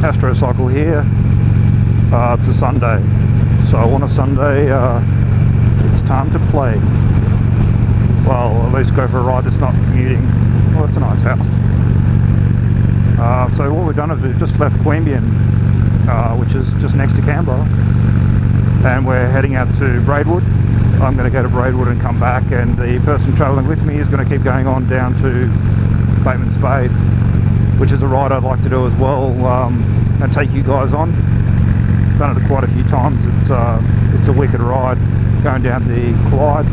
Astrocycle here. It's a Sunday, so on a Sunday it's time to play. Well, at least go for a ride that's not commuting. Well, it's a nice house. So what we've done is we've just left Queanbeyan, which is just next to Canberra, and we're heading out to Braidwood. I'm going to go to Braidwood and come back, and the person travelling with me is going to keep going on down to Bateman Spade, which is a ride I'd like to do as well, and take you guys on. Done it quite a few times. It's a wicked ride, going down the Clyde,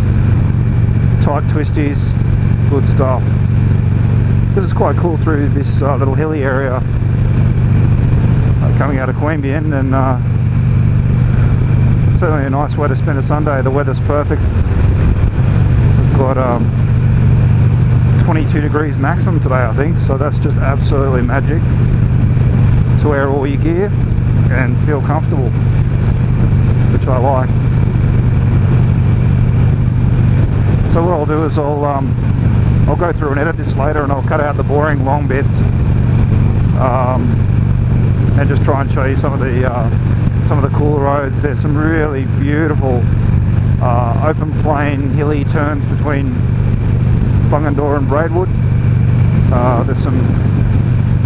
tight twisties, good stuff. This is quite cool through this little hilly area coming out of Queanbeyan, and certainly a nice way to spend a Sunday. The weather's perfect. We've got 22 degrees maximum today, I think, so that's just absolutely magic to wear all your gear and feel comfortable, which I like. So what I'll do is I'll go through and edit this later, and I'll cut out the boring long bits, and just try and show you some of the cooler roads. There's some really beautiful open plain hilly turns between Bungendore and Braidwood. There's some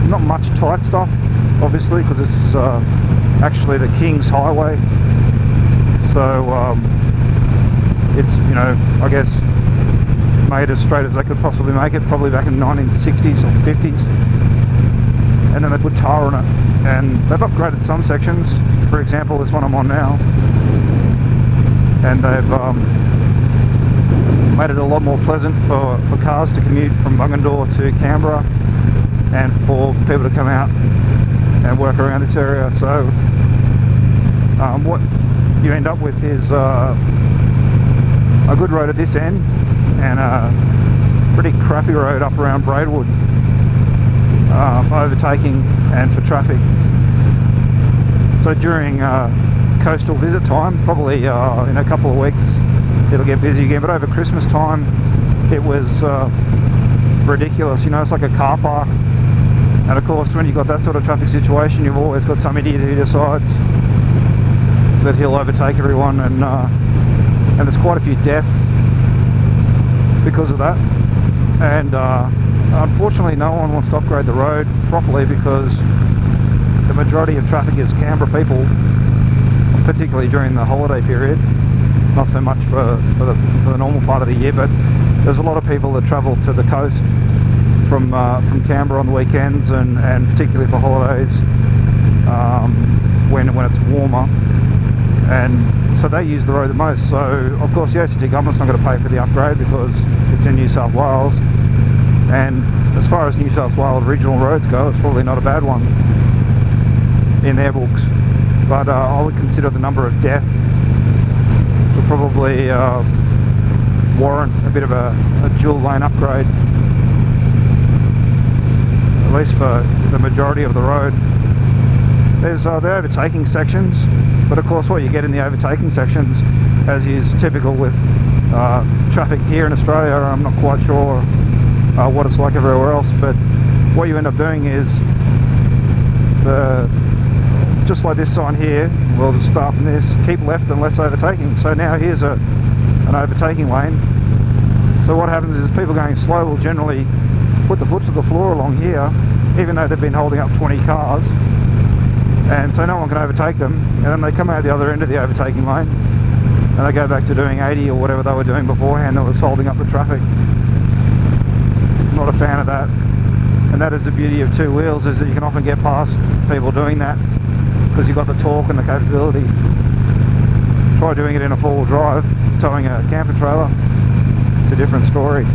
not much tight stuff, obviously, because this is actually the King's Highway, so it's, you know, I guess made as straight as they could possibly make it, probably back in the 1960s or 50s, and then they put tar on it, and they've upgraded some sections. For example, this one I'm on now, and they've made it a lot more pleasant for cars to commute from Bungendore to Canberra, and for people to come out and work around this area. So what you end up with is a good road at this end, and a pretty crappy road up around Braidwood for overtaking and for traffic. So during coastal visit time, probably in a couple of weeks, it'll get busy again, but over Christmas time it was ridiculous. You know, it's like a car park, and of course when you've got that sort of traffic situation, you've always got some idiot who decides that he'll overtake everyone, and there's quite a few deaths because of that. And unfortunately no one wants to upgrade the road properly, because the majority of traffic is Canberra people, particularly during the holiday period. Not so much for the normal part of the year, but there's a lot of people that travel to the coast from Canberra on the weekends, and particularly for holidays, when it's warmer, and so they use the road the most. So of course the ACT government's not going to pay for the upgrade because it's in New South Wales, and as far as New South Wales regional roads go, it's probably not a bad one in their books, but I would consider the number of deaths to probably warrant a bit of a dual lane upgrade, at least for the majority of the road. There's the overtaking sections, but of course what you get in the overtaking sections, as is typical with traffic here in Australia, I'm not quite sure what it's like everywhere else, but what you end up doing is, just like this sign here, we'll just start from this, keep left and less overtaking. So now here's an overtaking lane. So what happens is people going slow will generally put the foot to the floor along here, even though they've been holding up 20 cars, and so no one can overtake them, and then they come out the other end of the overtaking lane and they go back to doing 80 or whatever they were doing beforehand that was holding up the traffic. Not a fan of that, and that is the beauty of two wheels, is that you can often get past people doing that because you've got the torque and the capability. Try doing it in a four-wheel drive, towing a camper trailer, it's a different story.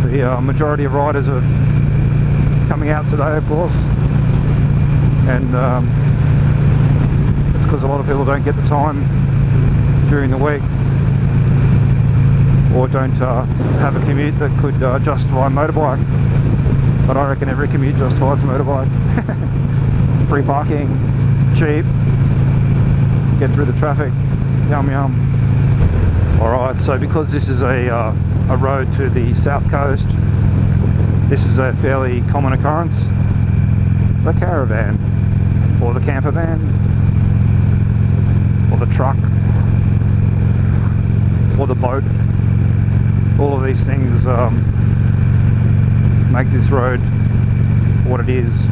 The majority of riders are coming out today, of course, and it's because a lot of people don't get the time during the week, or don't have a commute that could justify a motorbike. but I reckon every commute justifies a motorbike. Free parking, cheap, get through the traffic, yum yum. Alright, so because this is a road to the south coast, this is a fairly common occurrence. The caravan, or the camper van, or the truck, or the boat. All of these things make this road what it is,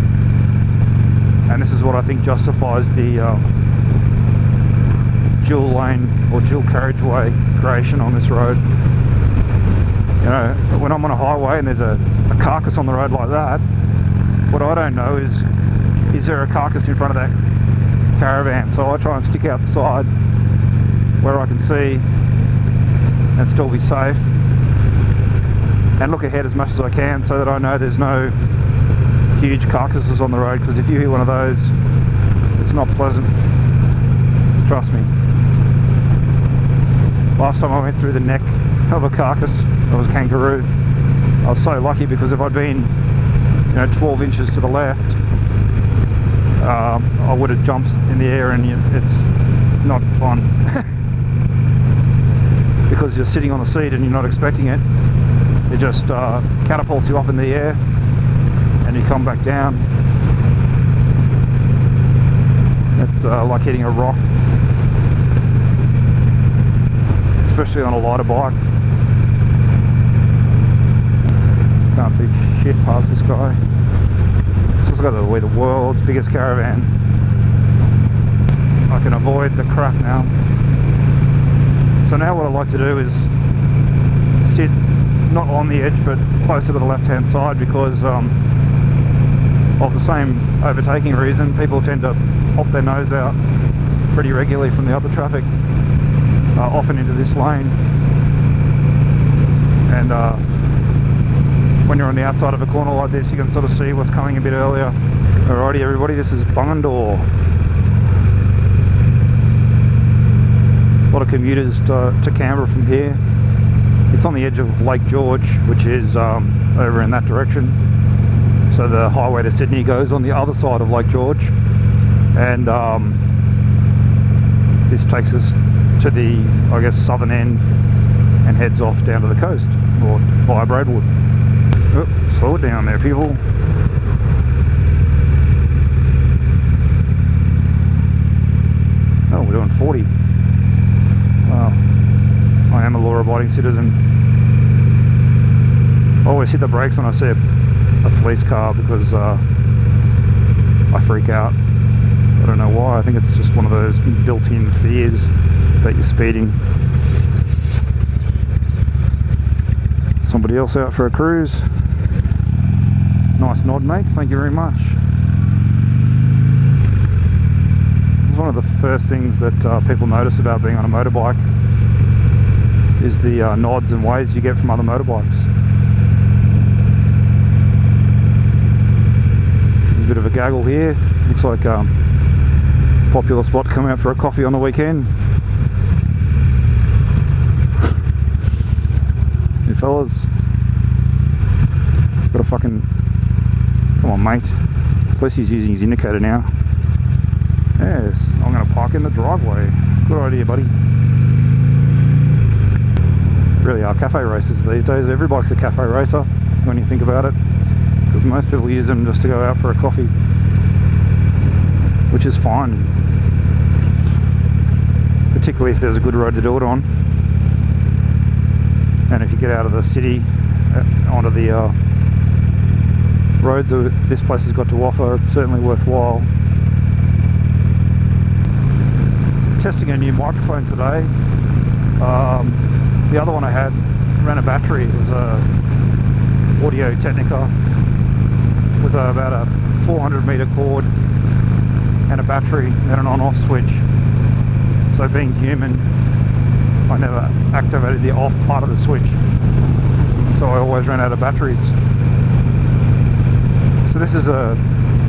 and this is what I think justifies the dual lane or dual carriageway creation on this road. You know, when I'm on a highway and there's a carcass on the road like that, what I don't know is there a carcass in front of that caravan? So I try and stick out the side where I can see and still be safe, and look ahead as much as I can so that I know there's no huge carcasses on the road, because if you hit one of those, it's not pleasant, trust me. Last time I went through the neck of a carcass, it was a kangaroo. I was so lucky, because if I'd been, you know, 12 inches to the left, I would have jumped in the air, and it's not fun. Because you're sitting on a seat and you're not expecting it. It just catapults you up in the air and you come back down. It's like hitting a rock, especially on a lighter bike. Can't see shit past this guy. This has got to be the world's biggest caravan. I can avoid the crap now. So now what I like to do is sit not on the edge but closer to the left hand side, because of the same overtaking reason. People tend to pop their nose out pretty regularly from the other traffic, often into this lane, and when you're on the outside of a corner like this, you can sort of see what's coming a bit earlier. Alrighty everybody, this is Bungendore. A lot of commuters to Canberra from here. It's on the edge of Lake George, which is over in that direction. So the highway to Sydney goes on the other side of Lake George, and this takes us to the, I guess, southern end and heads off down to the coast, or via Braidwood. Oh, slow it down there, people. Oh, we're doing 40. Wow. I am a law-abiding citizen. I always hit the brakes when I see a police car, because I freak out. I don't know why. I think it's just one of those built-in fears that you're speeding. Somebody else out for a cruise. Nice nod, mate. Thank you very much. It's one of the first things that people notice about being on a motorbike is the nods and waves you get from other motorbikes. There's a bit of a gaggle here. Looks like a popular spot to come out for a coffee on the weekend. You fellas, got a fucking... Come on, mate. At least he's using his indicator now. Yes, I'm going to park in the driveway. Good idea, buddy. Really are cafe races these days. Every bike's a cafe racer when you think about it, because most people use them just to go out for a coffee, which is fine, particularly if there's a good road to do it on. And if you get out of the city onto the roads that this place has got to offer, it's certainly worthwhile. Testing a new microphone today. The other one I had ran a battery. It was a Audio Technica with about a 400 meter cord and a battery and an on-off switch. So being human, I never activated the off part of the switch, and so I always ran out of batteries. So this is a,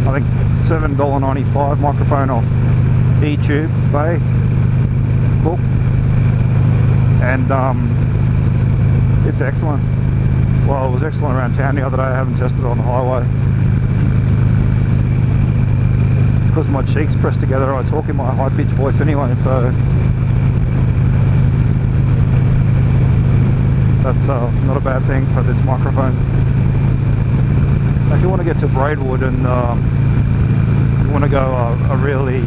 I think, $7.95 microphone off eTube Bay. Cool. And it's excellent. Well, it was excellent around town the other day. I haven't tested it on the highway. Because my cheeks pressed together, I talk in my high-pitched voice anyway, so that's not a bad thing for this microphone. If you want to get to Braidwood and you want to go a really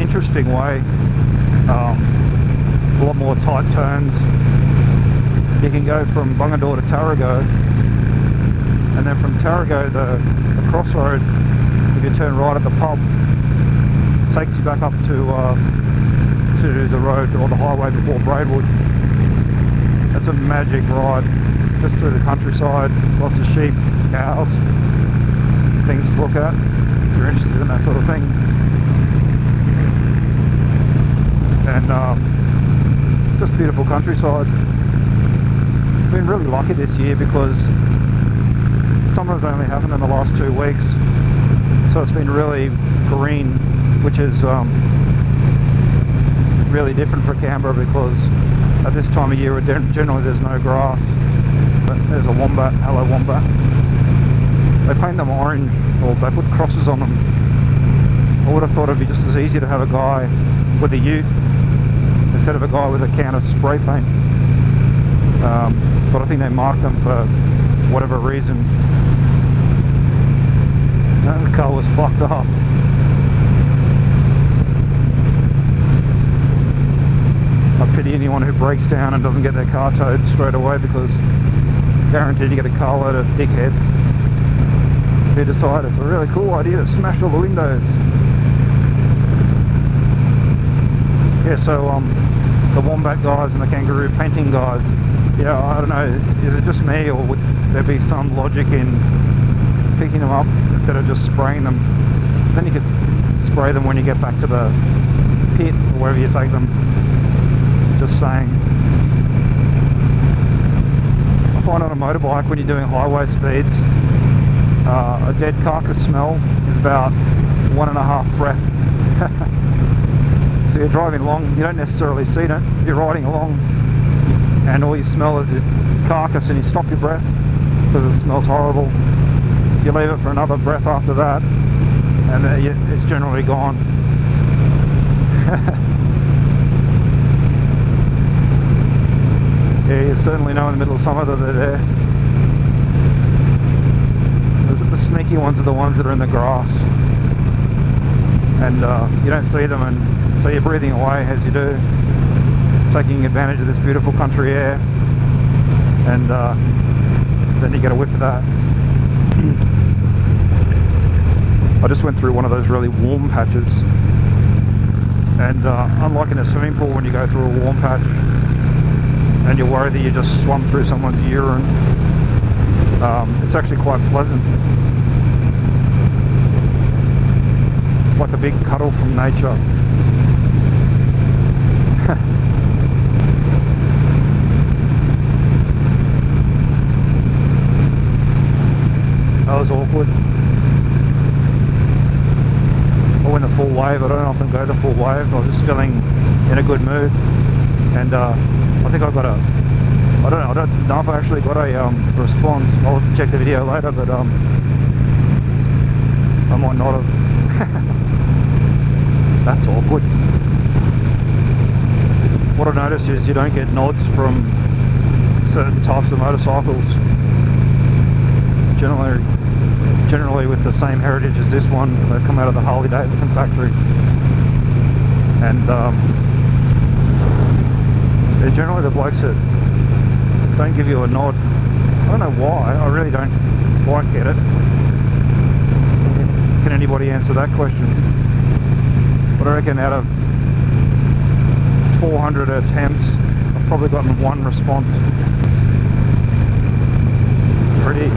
interesting way, a lot more tight turns, you can go from Bungendore to Tarago, and then from Tarago the crossroad, if you turn right at the pub, takes you back up to the road or the highway before Braidwood. That's a magic ride, just through the countryside, lots of sheep, cows, things to look at if you're interested in that sort of thing. And just beautiful countryside. I've been really lucky this year because summer's only happened in the last 2 weeks, so it's been really green, which is really different for Canberra because at this time of year generally there's no grass. But there's a wombat. Hello, wombat. They paint them orange, or they put crosses on them. I would have thought it'd be just as easy to have a guy with a ute instead of a guy with a can of spray paint. But I think they marked them for whatever reason. The car was fucked up. I pity anyone who breaks down and doesn't get their car towed straight away, because guaranteed you get a carload of dickheads who decide it's a really cool idea to smash all the windows. Yeah, so the wombat guys and the kangaroo painting guys, yeah, I don't know, is it just me, or would there be some logic in picking them up instead of just spraying them? Then you could spray them when you get back to the pit or wherever you take them. Just saying. I find on a motorbike when you're doing highway speeds, a dead carcass smell is about 1.5 breaths. So you're driving along, you don't necessarily see it, you're riding along and all you smell is this carcass, and you stop your breath because it smells horrible. If you leave it for another breath after that, and then it's generally gone. Yeah, you certainly know in the middle of summer that they're there. The sneaky ones are the ones that are in the grass, and you don't see them, and so you're breathing away as you do, taking advantage of this beautiful country air, and then you get a whiff of that. I just went through one of those really warm patches, and unlike in a swimming pool when you go through a warm patch and you're worried that you just swum through someone's urine, it's actually quite pleasant. It's like a big cuddle from nature. That was awkward. I went the full wave. I don't often go the full wave. I was just feeling in a good mood, and I think I got a, I don't know if I actually got a response. I'll have to check the video later, but I might not have. That's awkward. What I noticed is you don't get nods from certain types of motorcycles. Generally with the same heritage as this one, they've come out of the Harley-Davidson factory, and they're generally the blokes that don't give you a nod. I don't know why, I really don't quite get it. Can anybody answer that question? But I reckon out of 400 attempts, I've probably gotten one response. Pretty